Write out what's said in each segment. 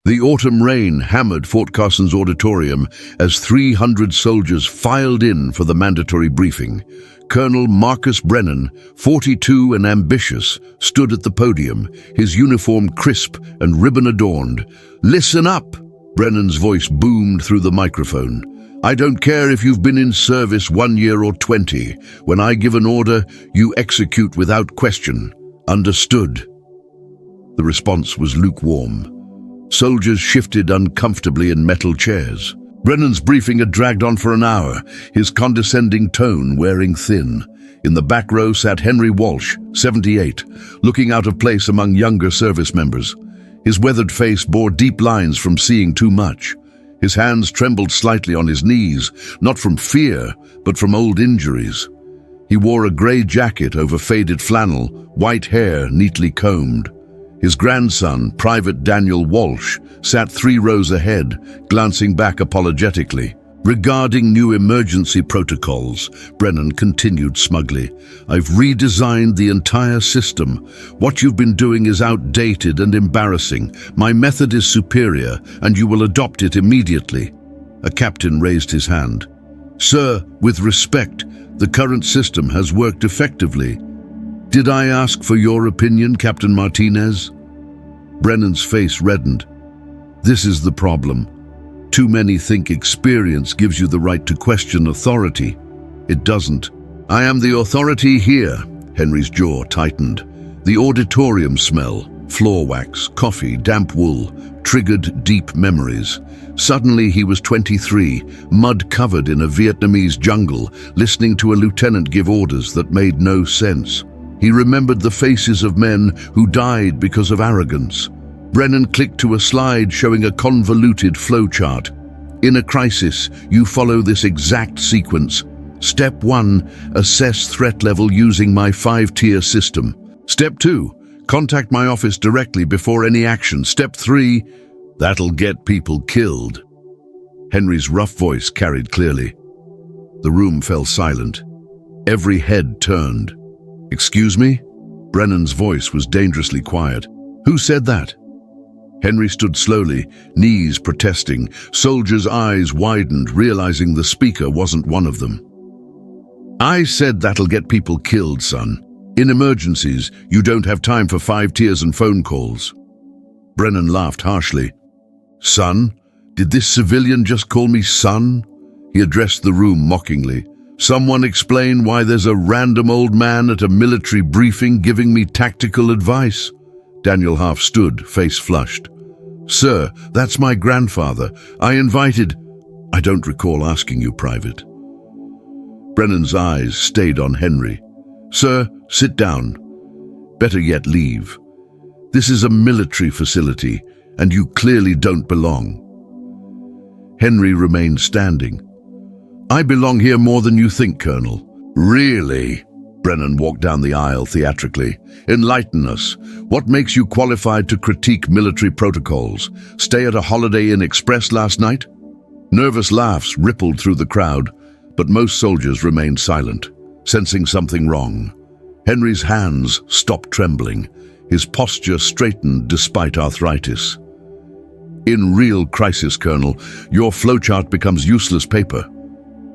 The autumn rain hammered Fort Carson's auditorium as 300 soldiers filed in for the mandatory briefing. Colonel Marcus Brennan, 42 and ambitious, stood at the podium, his uniform crisp and ribbon-adorned. "Listen up!" Brennan's voice boomed through the microphone. "I don't care if you've been in service 1 year or 20. When I give an order, you execute without question. Understood?" The response was lukewarm. Soldiers shifted uncomfortably in metal chairs. Brennan's briefing had dragged on for an hour, his condescending tone wearing thin. In the back row sat Henry Walsh, 78, looking out of place among younger service members. His weathered face bore deep lines from seeing too much. His hands trembled slightly on his knees, not from fear, but from old injuries. He wore a grey jacket over faded flannel, white hair neatly combed. His grandson, Private Daniel Walsh, sat 3 rows ahead, glancing back apologetically. "Regarding new emergency protocols," Brennan continued smugly, "I've redesigned the entire system. What you've been doing is outdated and embarrassing. My method is superior, and you will adopt it immediately." A captain raised his hand. "Sir, with respect, the current system has worked effectively." "Did I ask for your opinion, Captain Martinez?" Brennan's face reddened. "This is the problem. Too many think experience gives you the right to question authority. It doesn't." "I am the authority here." Henry's jaw tightened. The auditorium smell, floor wax, coffee, damp wool, triggered deep memories. Suddenly he was 23, mud-covered in a Vietnamese jungle, listening to a lieutenant give orders that made no sense. He remembered the faces of men who died because of arrogance. Brennan clicked to a slide showing a convoluted flowchart. "In a crisis, you follow this exact sequence. Step 1, assess threat level using my 5-tier system. Step 2, contact my office directly before any action. Step 3, that'll get people killed." Henry's rough voice carried clearly. The room fell silent. Every head turned. "Excuse me?" Brennan's voice was dangerously quiet. "Who said that?" Henry stood slowly, knees protesting. Soldiers' eyes widened, realizing the speaker wasn't one of them. "I said that'll get people killed, son. In emergencies, you don't have time for 5 tiers and phone calls." Brennan laughed harshly. "Son? Did this civilian just call me son?" He addressed the room mockingly. "Someone explain why there's a random old man at a military briefing giving me tactical advice." Daniel half stood, face flushed. "Sir, that's my grandfather. I don't recall asking you, Private." Brennan's eyes stayed on Henry. "Sir, sit down. Better yet, leave. This is a military facility, and you clearly don't belong." Henry remained standing. "I belong here more than you think, Colonel." "Really?" Brennan walked down the aisle theatrically. "Enlighten us. What makes you qualified to critique military protocols? Stay at a Holiday Inn Express last night?" Nervous laughs rippled through the crowd, but most soldiers remained silent, sensing something wrong. Henry's hands stopped trembling. His posture straightened despite arthritis. "In real crisis, Colonel, your flowchart becomes useless paper.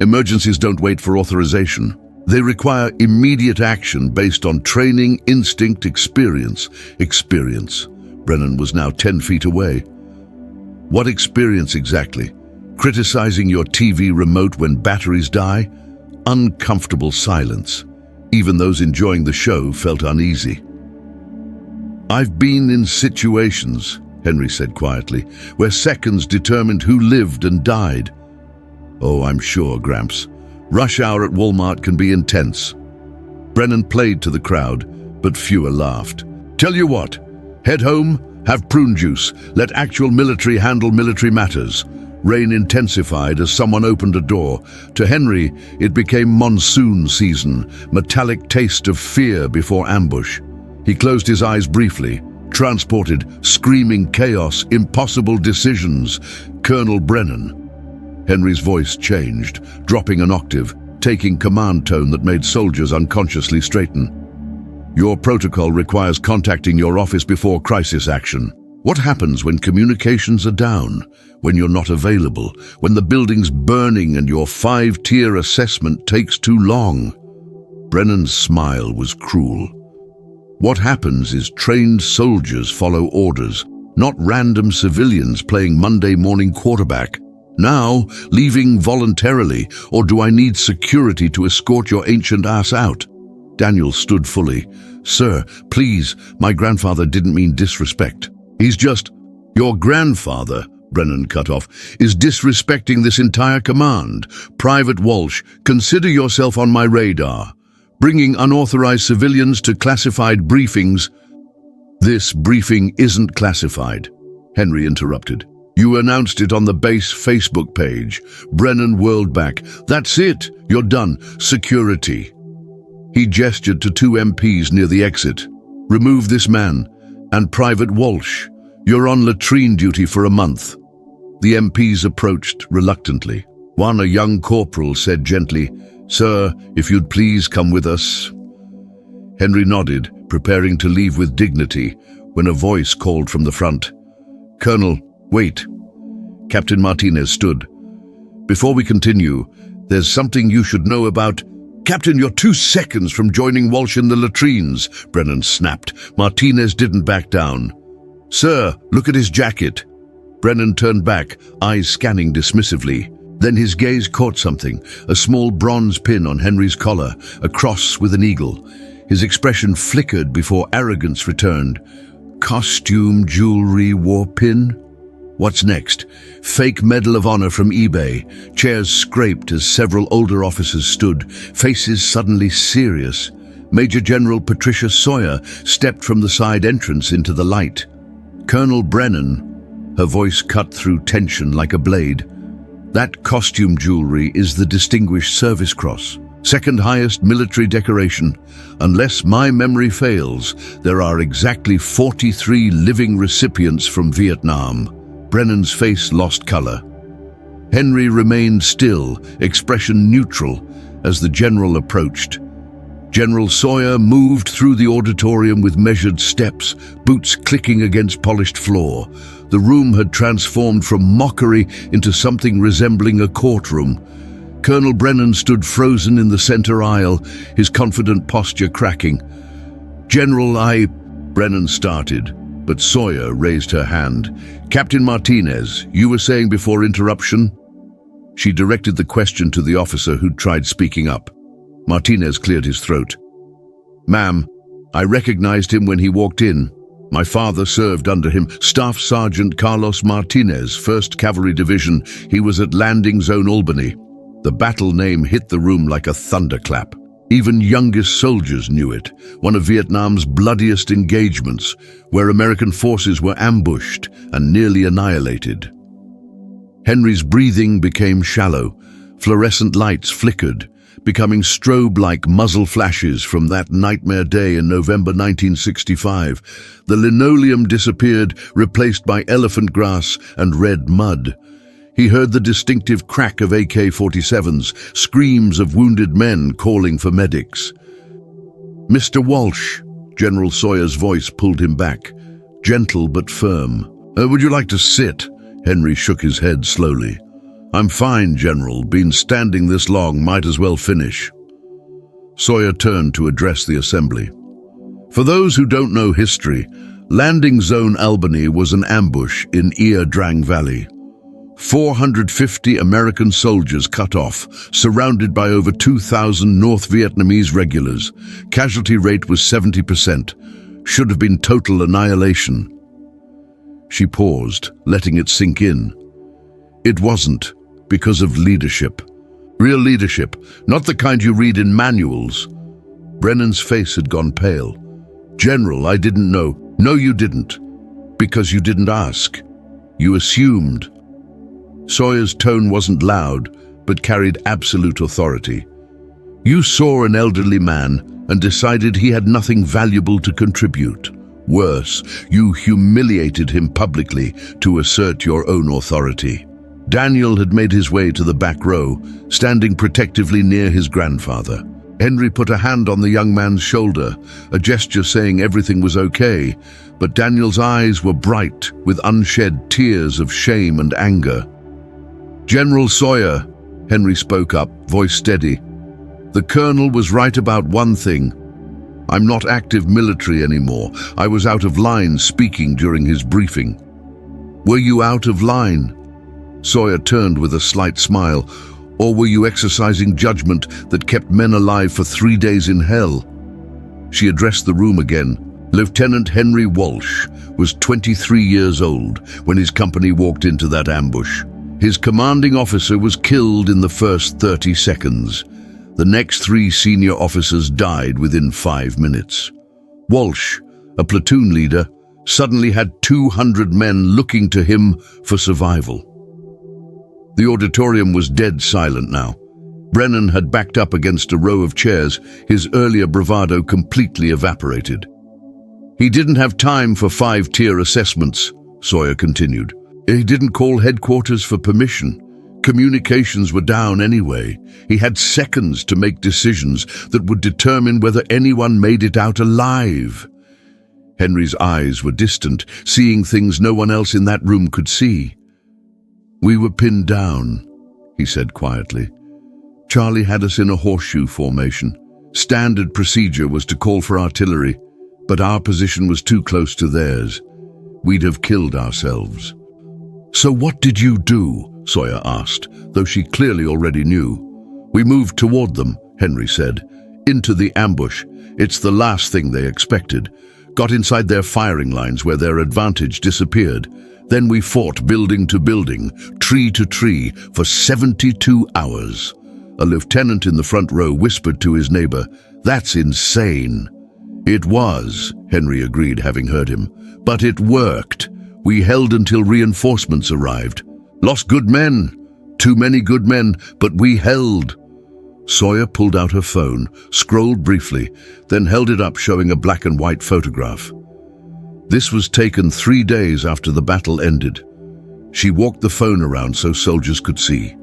Emergencies don't wait for authorization. They require immediate action based on training, instinct, experience. Experience." Brennan was now 10 feet away. "What experience exactly? Criticizing your TV remote when batteries die?" Uncomfortable silence. Even those enjoying the show felt uneasy. "I've been in situations," Henry said quietly, "where seconds determined who lived and died." "Oh, I'm sure, Gramps. Rush hour at Walmart can be intense." Brennan played to the crowd, but fewer laughed. "Tell you what, head home, have prune juice, let actual military handle military matters." Rain intensified as someone opened a door. To Henry, it became monsoon season, metallic taste of fear before ambush. He closed his eyes briefly, transported, screaming chaos, impossible decisions. "Colonel Brennan." Henry's voice changed, dropping an octave, taking command tone that made soldiers unconsciously straighten. "Your protocol requires contacting your office before crisis action." What happens when communications are down, when you're not available, when the building's burning and your 5-tier assessment takes too long? Brennan's smile was cruel. What happens is trained soldiers follow orders, not random civilians playing Monday morning quarterback. Now, leaving voluntarily, or do I need security to escort your ancient ass out? Daniel stood fully. Sir, please, my grandfather didn't mean disrespect. He's just... Your grandfather, Brennan cut off, is disrespecting this entire command. Private Walsh, consider yourself on my radar. Bringing unauthorized civilians to classified briefings. This briefing isn't classified, Henry interrupted. You announced it on the base Facebook page. Brennan whirled back. That's it. You're done. Security. He gestured to 2 MPs near the exit. Remove this man. And Private Walsh, you're on latrine duty for a month. The MPs approached reluctantly. One, a young corporal, said gently, Sir, if you'd please come with us. Henry nodded, preparing to leave with dignity, when a voice called from the front. Colonel, wait. Captain Martinez stood. Before we continue, there's something you should know about... Captain, you're 2 seconds from joining Walsh in the latrines, Brennan snapped. Martinez didn't back down. Sir, look at his jacket. Brennan turned back, eyes scanning dismissively. Then his gaze caught something, a small bronze pin on Henry's collar, a cross with an eagle. His expression flickered before arrogance returned. Costume, jewelry, war pin? What's next? Fake Medal of Honor from eBay. Chairs scraped as several older officers stood, faces suddenly serious. Major General Patricia Sawyer stepped from the side entrance into the light. Colonel Brennan, her voice cut through tension like a blade. That costume jewelry is the Distinguished Service Cross, second highest military decoration. Unless my memory fails, there are exactly 43 living recipients from Vietnam. Brennan's face lost color. Henry remained still, expression neutral, as the general approached. General Sawyer moved through the auditorium with measured steps, boots clicking against polished floor. The room had transformed from mockery into something resembling a courtroom. Colonel Brennan stood frozen in the center aisle, his confident posture cracking. General, Brennan started, but Sawyer raised her hand. Captain Martinez, you were saying before interruption? She directed the question to the officer who'd tried speaking up. Martinez cleared his throat. Ma'am, I recognized him when he walked in. My father served under him, Staff Sergeant Carlos Martinez, 1st Cavalry Division. He was at Landing Zone Albany. The battle name hit the room like a thunderclap. Even youngest soldiers knew it, one of Vietnam's bloodiest engagements, where American forces were ambushed and nearly annihilated. Henry's breathing became shallow. Fluorescent lights flickered, becoming strobe-like muzzle flashes from that nightmare day in November 1965. The linoleum disappeared, replaced by elephant grass and red mud. He heard the distinctive crack of AK-47s, screams of wounded men calling for medics. Mr. Walsh, General Sawyer's voice pulled him back, gentle but firm. Would you like to sit? Henry shook his head slowly. I'm fine, General. Been standing this long, might as well finish. Sawyer turned to address the assembly. For those who don't know history, Landing Zone Albany was an ambush in Ia Drang Valley. 450 American soldiers cut off, surrounded by over 2,000 North Vietnamese regulars. Casualty rate was 70%. Should have been total annihilation. She paused, letting it sink in. It wasn't, because of leadership. Real leadership, not the kind you read in manuals. Brennan's face had gone pale. General, I didn't know. No, you didn't. Because you didn't ask. You assumed. Sawyer's tone wasn't loud, but carried absolute authority. You saw an elderly man and decided he had nothing valuable to contribute. Worse, you humiliated him publicly to assert your own authority. Daniel had made his way to the back row, standing protectively near his grandfather. Henry put a hand on the young man's shoulder, a gesture saying everything was okay, but Daniel's eyes were bright with unshed tears of shame and anger. "General Sawyer," Henry spoke up, voice steady. "The colonel was right about one thing. I'm not active military anymore. I was out of line speaking during his briefing." "Were you out of line?" Sawyer turned with a slight smile. "Or were you exercising judgment that kept men alive for 3 days in hell?" She addressed the room again. Lieutenant Henry Walsh was 23 years old when his company walked into that ambush. His commanding officer was killed in the first 30 seconds. The next 3 senior officers died within 5 minutes. Walsh, a platoon leader, suddenly had 200 men looking to him for survival. The auditorium was dead silent now. Brennan had backed up against a row of chairs, his earlier bravado completely evaporated. "He didn't have time for 5-tier assessments," Sawyer continued. "He didn't call headquarters for permission. Communications were down anyway. He had seconds to make decisions that would determine whether anyone made it out alive." Henry's eyes were distant, seeing things no one else in that room could see. "We were pinned down," he said quietly. "Charlie had us in a horseshoe formation. Standard procedure was to call for artillery, but our position was too close to theirs. We'd have killed ourselves." "So what did you do?" Sawyer asked, though she clearly already knew. "We moved toward them," Henry said. "Into the ambush. It's the last thing they expected. Got inside their firing lines where their advantage disappeared. Then we fought building to building, tree to tree, for 72 hours. A lieutenant in the front row whispered to his neighbor, "That's insane." "It was," Henry agreed, having heard him. "But it worked. We held until reinforcements arrived. Lost good men, too many good men, but we held." Sawyer pulled out her phone, scrolled briefly, then held it up showing a black and white photograph. This was taken 3 days after the battle ended. She walked the phone around so soldiers could see.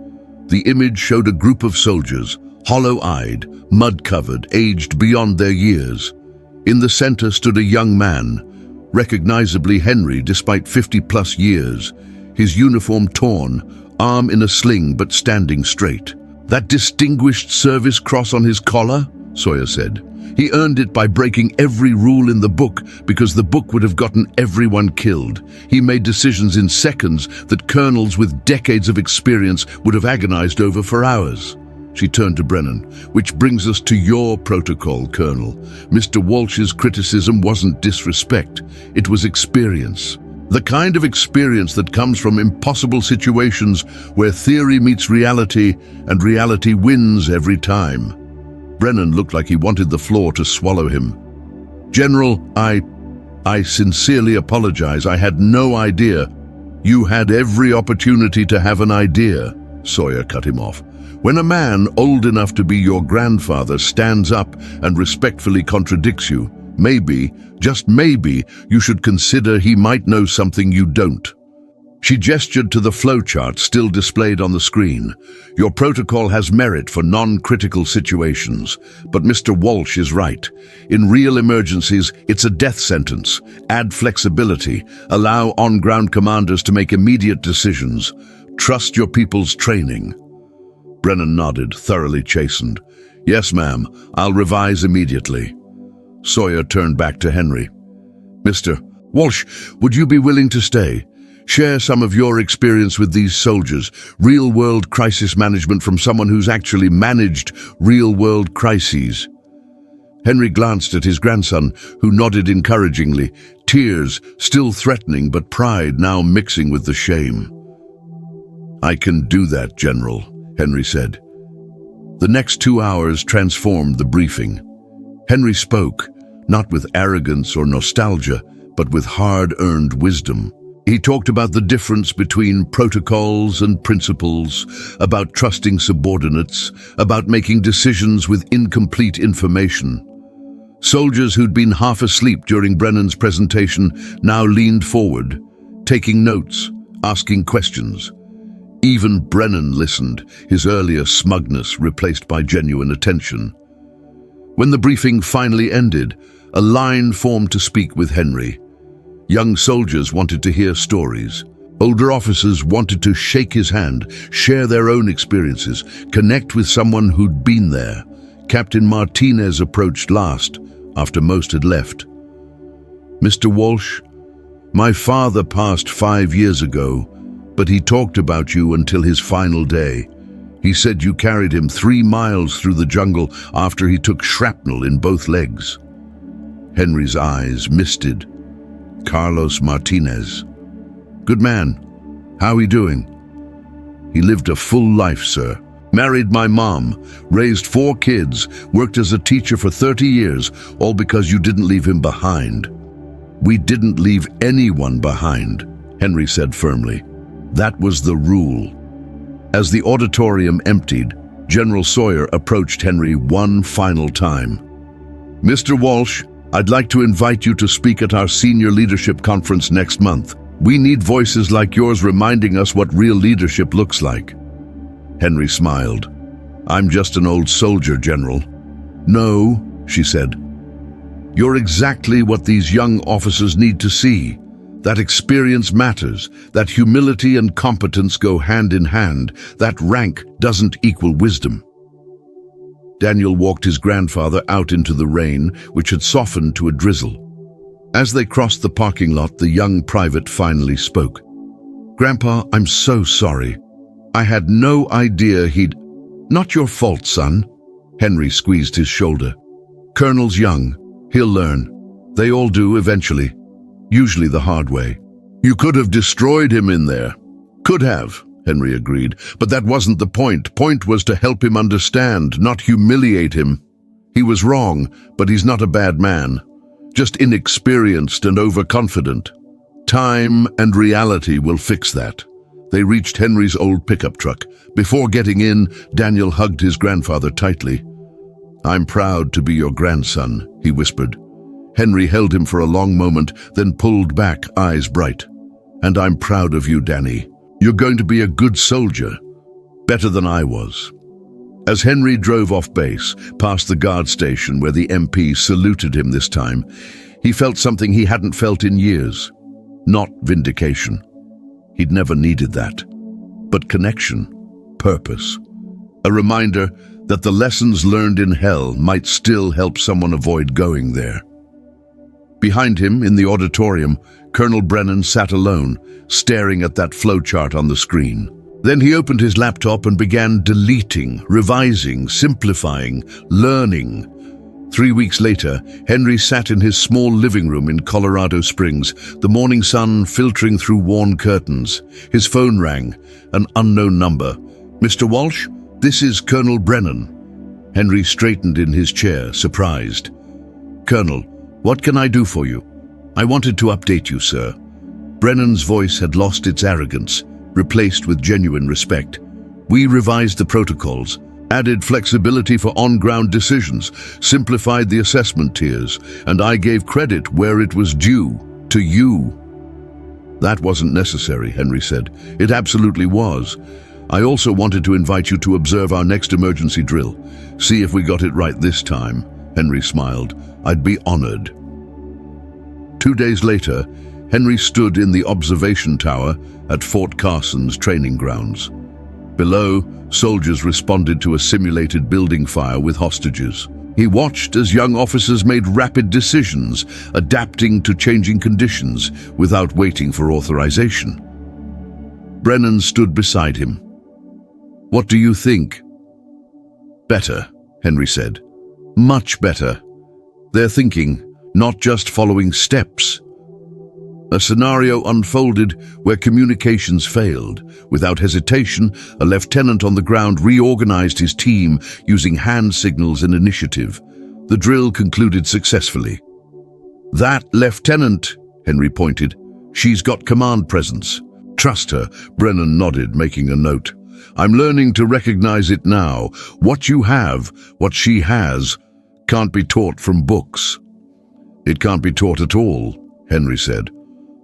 The image showed a group of soldiers, hollow-eyed, mud-covered, aged beyond their years. In the center stood a young man, recognizably Henry despite 50-plus years, his uniform torn, arm in a sling but standing straight. "That distinguished service cross on his collar?" Sawyer said. "He earned it by breaking every rule in the book because the book would have gotten everyone killed. He made decisions in seconds that colonels with decades of experience would have agonized over for hours." She turned to Brennan. "Which brings us to your protocol, Colonel. Mr. Walsh's criticism wasn't disrespect. It was experience. The kind of experience that comes from impossible situations where theory meets reality and reality wins every time." Brennan looked like he wanted the floor to swallow him. "General, I sincerely apologize. I had no idea." "You had every opportunity to have an idea," Sawyer cut him off. "When a man old enough to be your grandfather stands up and respectfully contradicts you, maybe, just maybe, you should consider he might know something you don't." She gestured to the flowchart still displayed on the screen. "Your protocol has merit for non-critical situations, but Mr. Walsh is right. In real emergencies, it's a death sentence. Add flexibility. Allow on-ground commanders to make immediate decisions. Trust your people's training." Brennan nodded, thoroughly chastened. "Yes, ma'am. I'll revise immediately." Sawyer turned back to Henry. "Mr. Walsh, would you be willing to stay? Share some of your experience with these soldiers, real-world crisis management from someone who's actually managed real-world crises." Henry glanced at his grandson, who nodded encouragingly, tears still threatening but pride now mixing with the shame. "I can do that, General," Henry said. The next 2 hours transformed the briefing. Henry spoke, not with arrogance or nostalgia, but with hard-earned wisdom. He talked about the difference between protocols and principles, about trusting subordinates, about making decisions with incomplete information. Soldiers who'd been half asleep during Brennan's presentation now leaned forward, taking notes, asking questions. Even Brennan listened, his earlier smugness replaced by genuine attention. When the briefing finally ended, a line formed to speak with Henry. Young soldiers wanted to hear stories. Older officers wanted to shake his hand, share their own experiences, connect with someone who'd been there. Captain Martinez approached last, after most had left. "Mr. Walsh, my father passed 5 years ago, but he talked about you until his final day. He said you carried him 3 miles through the jungle after he took shrapnel in both legs." Henry's eyes misted. Carlos Martinez. "Good man. How he doing?" "He lived a full life, sir. Married my mom, raised 4 kids, worked as a teacher for 30 years, all because you didn't leave him behind." "We didn't leave anyone behind," Henry said firmly. "That was the rule." As the auditorium emptied, General Sawyer approached Henry one final time. "Mr. Walsh, I'd like to invite you to speak at our senior leadership conference next month. We need voices like yours reminding us what real leadership looks like." Henry smiled. "I'm just an old soldier, General." "No," she said. "You're exactly what these young officers need to see. That experience matters, that humility and competence go hand in hand, that rank doesn't equal wisdom." Daniel walked his grandfather out into the rain, which had softened to a drizzle. As they crossed the parking lot, the young private finally spoke. "Grandpa, I'm so sorry. I had no idea he'd—" "Not your fault, son." Henry squeezed his shoulder. "Colonel's young. He'll learn. They all do eventually. Usually the hard way." "You could have destroyed him in there." "Could have," Henry agreed, "but that wasn't the point. Point was to help him understand, not humiliate him. He was wrong, but he's not a bad man. Just inexperienced and overconfident. Time and reality will fix that." They reached Henry's old pickup truck. Before getting in, Daniel hugged his grandfather tightly. "I'm proud to be your grandson," he whispered. Henry held him for a long moment, then pulled back, eyes bright. "And I'm proud of you, Danny. You're going to be a good soldier, better than I was." As Henry drove off base, past the guard station where the MP saluted him this time, he felt something he hadn't felt in years. Not vindication. He'd never needed that. But connection, purpose. A reminder that the lessons learned in hell might still help someone avoid going there. Behind him, in the auditorium, Colonel Brennan sat alone, staring at that flowchart on the screen. Then he opened his laptop and began deleting, revising, simplifying, learning. 3 weeks later, Henry sat in his small living room in Colorado Springs, the morning sun filtering through worn curtains. His phone rang, an unknown number. "Mr. Walsh, this is Colonel Brennan." Henry straightened in his chair, surprised. "Colonel, what can I do for you?" "I wanted to update you, sir." Brennan's voice had lost its arrogance, replaced with genuine respect. "We revised the protocols, added flexibility for on-ground decisions, simplified the assessment tiers, and I gave credit where it was due, to you." "That wasn't necessary," Henry said. "It absolutely was. I also wanted to invite you to observe our next emergency drill. See if we got it right this time." Henry smiled. "I'd be honored." 2 days later, Henry stood in the observation tower at Fort Carson's training grounds. Below, soldiers responded to a simulated building fire with hostages. He watched as young officers made rapid decisions, adapting to changing conditions without waiting for authorization. Brennan stood beside him. "What do you think?" "Better," Henry said. "Much better. They're thinking, not just following steps." A scenario unfolded where communications failed. Without hesitation, a lieutenant on the ground reorganized his team using hand signals and initiative. The drill concluded successfully. "That lieutenant," Henry pointed, "she's got command presence. Trust her." Brennan nodded, making a note. "I'm learning to recognize it now. What you have, what she has, can't be taught from books." "It can't be taught at all," Henry said.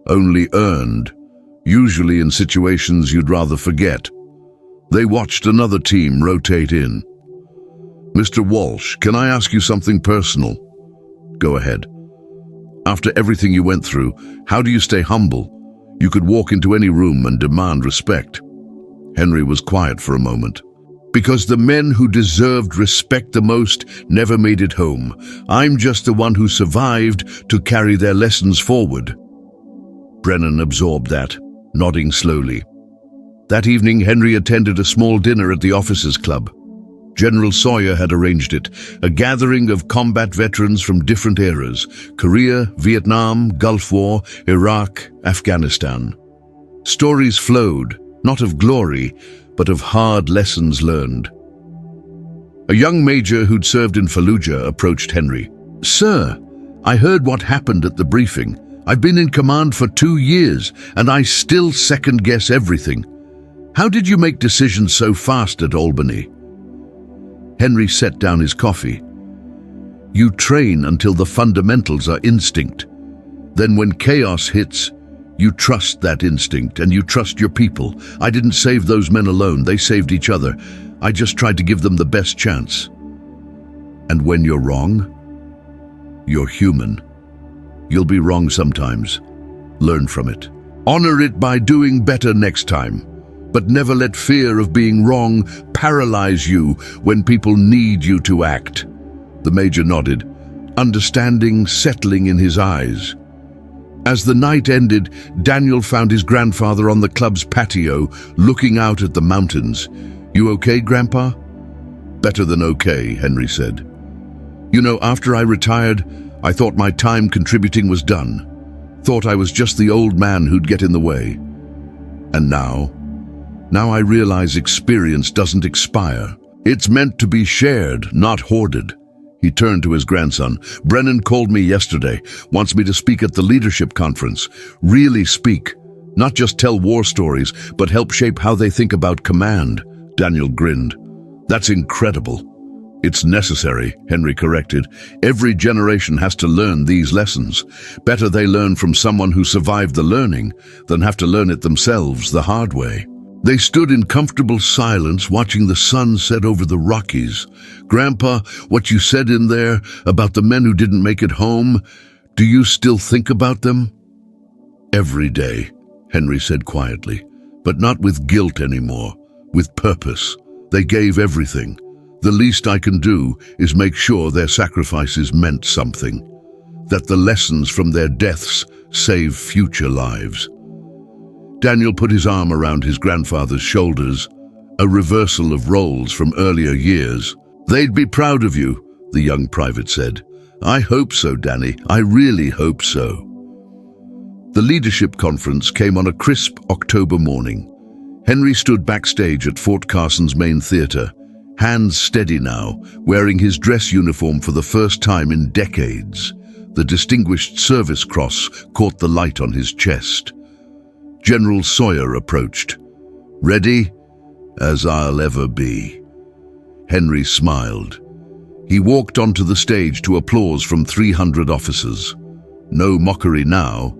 "Only earned, usually in situations you'd rather forget." They watched another team rotate in. Mr. Walsh, can I ask you something personal? Go ahead. After everything you went through, how do you stay humble? You could walk into any room and demand respect. Henry was quiet for a moment. Because the men who deserved respect the most never made it home. I'm just the one who survived to carry their lessons forward. Brennan absorbed that, nodding slowly. That evening, Henry attended a small dinner at the officers' club. General Sawyer had arranged it, a gathering of combat veterans from different eras: Korea, Vietnam, Gulf War, Iraq, Afghanistan. Stories flowed, not of glory, but of hard lessons learned. A young major who'd served in Fallujah approached Henry. "Sir, I heard what happened at the briefing. I've been in command for 2 years, and I still second-guess everything. How did you make decisions so fast at Albany?" Henry set down his coffee. "You train until the fundamentals are instinct. Then when chaos hits, you trust that instinct and you trust your people. I didn't save those men alone, they saved each other. I just tried to give them the best chance. And when you're wrong, you're human. You'll be wrong sometimes. Learn from it. Honor it by doing better next time. But never let fear of being wrong paralyze you when people need you to act." The major nodded, understanding settling in his eyes. As the night ended, Daniel found his grandfather on the club's patio, looking out at the mountains. "You okay, Grandpa?" "Better than okay," Henry said. "You know, after I retired, I thought my time contributing was done. Thought I was just the old man who'd get in the way. And now I realize experience doesn't expire. It's meant to be shared, not hoarded." He turned to his grandson. "Brennan called me yesterday, wants me to speak at the leadership conference. Really speak. Not just tell war stories, but help shape how they think about command." Daniel grinned. "That's incredible." "It's necessary," Henry corrected. "Every generation has to learn these lessons. Better they learn from someone who survived the learning than have to learn it themselves the hard way." They stood in comfortable silence, watching the sun set over the Rockies. "Grandpa, what you said in there about the men who didn't make it home, do you still think about them?" "Every day," Henry said quietly, "but not with guilt anymore, with purpose. They gave everything. The least I can do is make sure their sacrifices meant something, that the lessons from their deaths save future lives." Daniel put his arm around his grandfather's shoulders, a reversal of roles from earlier years. "They'd be proud of you," the young private said. "I hope so, Danny. I really hope so." The leadership conference came on a crisp October morning. Henry stood backstage at Fort Carson's main theater, hands steady now, wearing his dress uniform for the first time in decades. The Distinguished Service Cross caught the light on his chest. General Sawyer approached. "Ready? As I'll ever be." Henry smiled. He walked onto the stage to applause from 300 officers. No mockery now,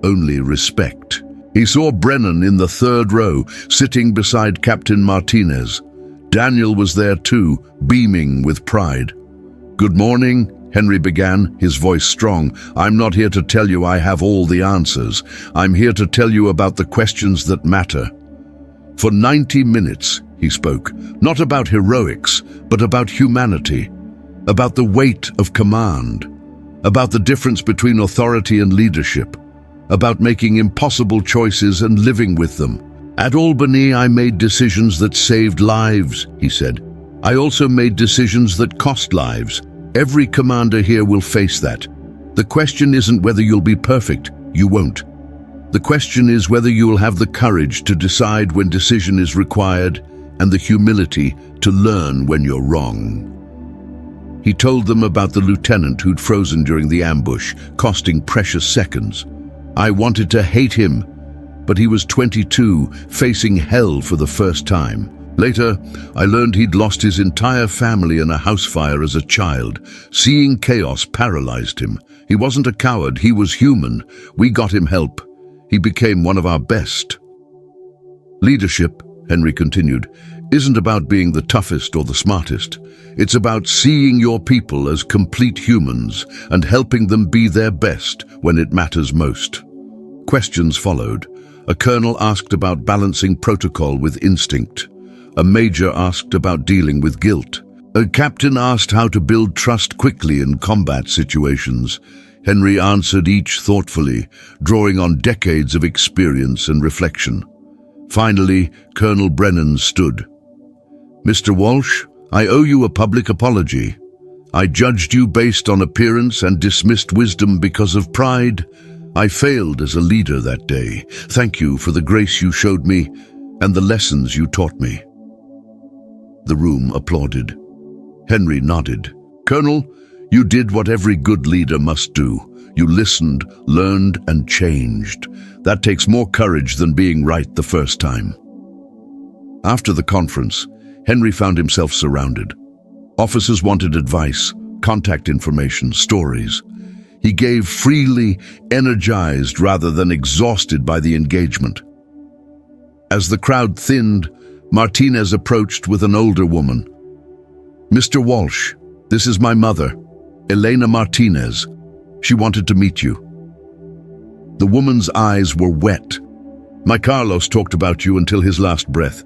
only respect. He saw Brennan in the third row, sitting beside Captain Martinez. Daniel was there too, beaming with pride. "Good morning," Henry began, his voice strong. "I'm not here to tell you I have all the answers. I'm here to tell you about the questions that matter." For 90 minutes, he spoke, not about heroics, but about humanity, about the weight of command, about the difference between authority and leadership, about making impossible choices and living with them. "At Albany, I made decisions that saved lives," he said. "I also made decisions that cost lives. Every commander here will face that. The question isn't whether you'll be perfect. You won't. The question is whether you will have the courage to decide when decision is required and the humility to learn when you're wrong." He told them about the lieutenant who'd frozen during the ambush, costing precious seconds. "I wanted to hate him, but he was 22, facing hell for the first time. Later, I learned he'd lost his entire family in a house fire as a child. Seeing chaos paralyzed him. He wasn't a coward, he was human. We got him help. He became one of our best." Leadership, Henry continued, isn't about being the toughest or the smartest. It's about seeing your people as complete humans and helping them be their best when it matters most. Questions followed. A colonel asked about balancing protocol with instinct. A major asked about dealing with guilt. A captain asked how to build trust quickly in combat situations. Henry answered each thoughtfully, drawing on decades of experience and reflection. Finally, Colonel Brennan stood. "Mr. Walsh, I owe you a public apology. I judged you based on appearance and dismissed wisdom because of pride. I failed as a leader that day. Thank you for the grace you showed me and the lessons you taught me." The room applauded. Henry nodded. "Colonel, you did what every good leader must do. You listened, learned, and changed. That takes more courage than being right the first time." After the conference, Henry found himself surrounded. Officers wanted advice, contact information, stories. He gave freely, energized rather than exhausted by the engagement. As the crowd thinned, Martinez approached with an older woman. "Mr. Walsh, this is my mother, Elena Martinez. She wanted to meet you." The woman's eyes were wet. "My Carlos talked about you until his last breath.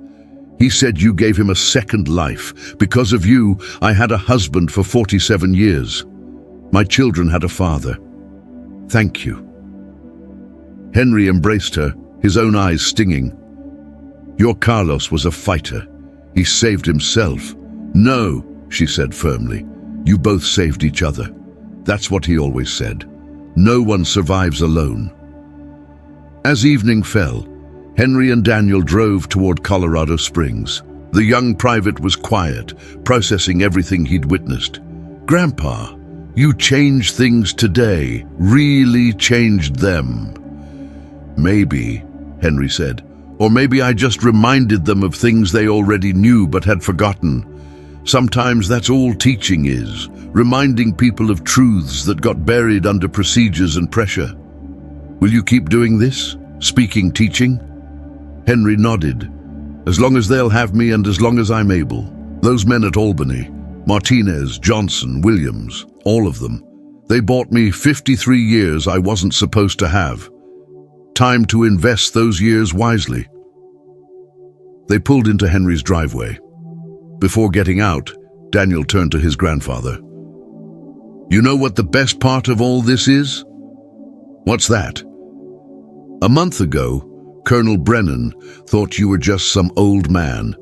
He said you gave him a second life. Because of you, I had a husband for 47 years. My children had a father. Thank you." Henry embraced her, his own eyes stinging. "Your Carlos was a fighter. He saved himself." "No," she said firmly. "You both saved each other. That's what he always said. No one survives alone." As evening fell, Henry and Daniel drove toward Colorado Springs. The young private was quiet, processing everything he'd witnessed. "Grandpa, you changed things today, really changed them." "Maybe," Henry said, "or maybe I just reminded them of things they already knew but had forgotten. Sometimes that's all teaching is, reminding people of truths that got buried under procedures and pressure. Will you keep doing this? Speaking, teaching?" Henry nodded. "As long as they'll have me and as long as I'm able." Those men at Albany, Martinez, Johnson, Williams, all of them, they bought me 53 years I wasn't supposed to have. Time to invest those years wisely. They pulled into Henry's driveway. Before getting out, Daniel turned to his grandfather. "You know what the best part of all this is?" "What's that?" "A month ago, Colonel Brennan thought you were just some old man.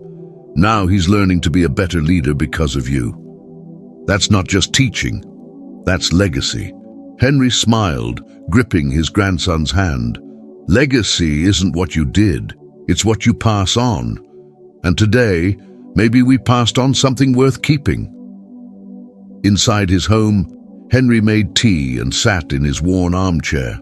Now he's learning to be a better leader because of you. That's not just teaching, that's legacy." Henry smiled, gripping his grandson's hand. "Legacy isn't what you did, it's what you pass on. And today, maybe we passed on something worth keeping." Inside his home, Henry made tea and sat in his worn armchair.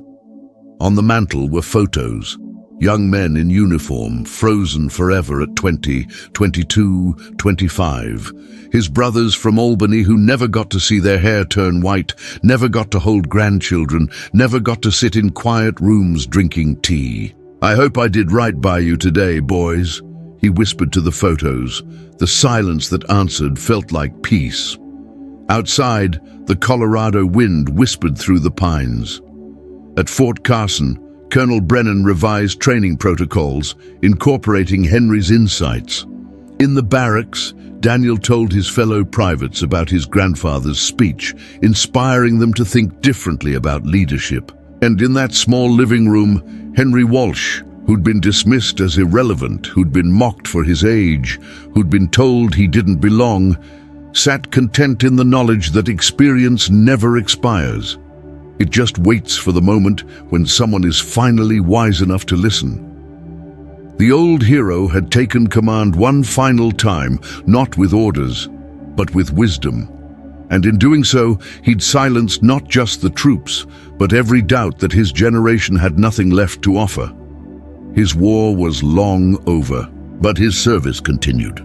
On the mantel were photos. Young men in uniform, frozen forever at 20, 22, 25. His brothers from Albany who never got to see their hair turn white, never got to hold grandchildren, never got to sit in quiet rooms drinking tea. "I hope I did right by you today, boys," he whispered to the photos. The silence that answered felt like peace. Outside, the Colorado wind whispered through the pines. At Fort Carson, Colonel Brennan revised training protocols, incorporating Henry's insights. In the barracks, Daniel told his fellow privates about his grandfather's speech, inspiring them to think differently about leadership. And in that small living room, Henry Walsh, who'd been dismissed as irrelevant, who'd been mocked for his age, who'd been told he didn't belong, sat content in the knowledge that experience never expires. It just waits for the moment when someone is finally wise enough to listen. The old hero had taken command one final time, not with orders, but with wisdom. And in doing so, he'd silenced not just the troops, but every doubt that his generation had nothing left to offer. His war was long over, but his service continued.